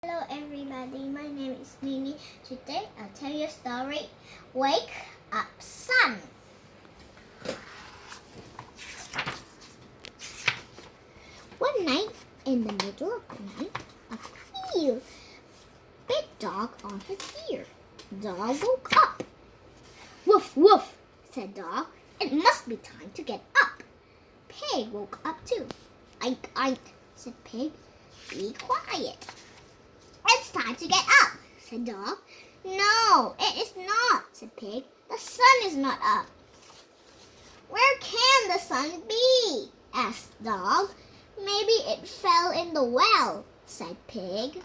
Hello everybody, my name is Mimi. Today I'll tell you a story, Wake Up Sun. One night, in the middle of the night, a big dog on his ear. Dog woke up. Woof, woof, said Dog. It must be time to get up. Pig woke up too. Ike, ike, said Pig. Be quiet. It's time to get up, said Dog. No, it is not, said Pig. The sun is not up. Where can the sun be? Asked Dog. Maybe it fell in the well, said Pig.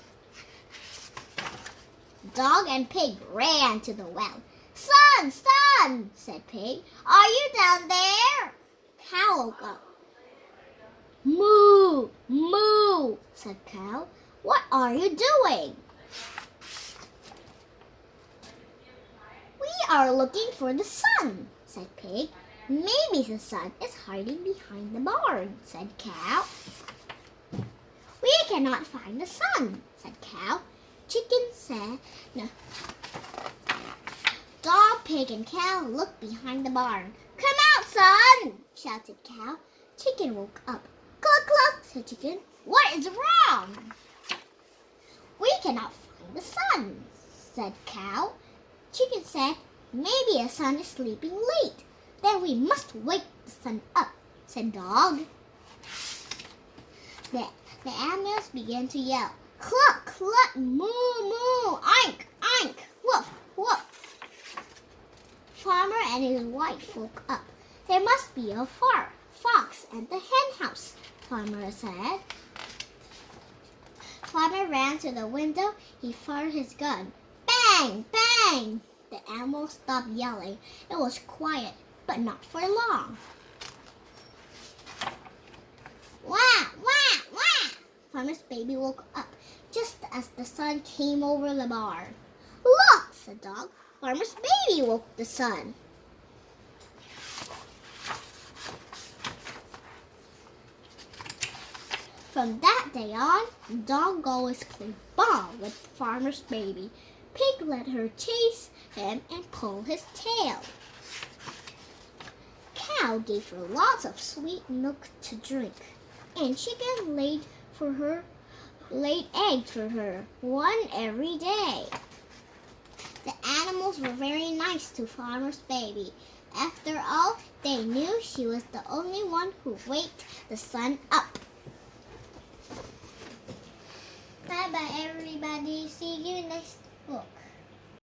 Dog and Pig ran to the well. Sun, sun, said Pig. Are you down there? Cow woke up. Moo, moo, said Cow. What are you doing? We are looking for the sun, said Pig. Maybe the sun is hiding behind the barn, said Cow. We cannot find the sun, said Cow. Chicken said no. Dog, Pig, and Cow looked behind the barn. Come out, son, shouted Cow. Chicken woke up. Cluck, cluck, said Chicken. What is wrong? We cannot find the sun, said Cow. Chicken said, maybe the sun is sleeping late. Then we must wake the sun up, said Dog. The animals began to yell, cluck, cluck, moo, moo, oink, oink, woof, woof. Farmer and his wife woke up. There must be a fox at the hen house, Farmer said. Farmer ran to the window. He fired his gun. Bang! Bang! The animals stopped yelling. It was quiet, but not for long. Wah! Wah! Wah! Farmer's baby woke up just as the sun came over the barn. Look, said Dog. Farmer's baby woke the sun. From that day on, Dog always played ball with Farmer's baby. Pig let her chase him and pull his tail. Cow gave her lots of sweet milk to drink, and Chicken laid eggs for her, one every day. The animals were very nice to Farmer's baby. After all, they knew she was the only one who waked the sun up. Bye bye everybody. See you next book.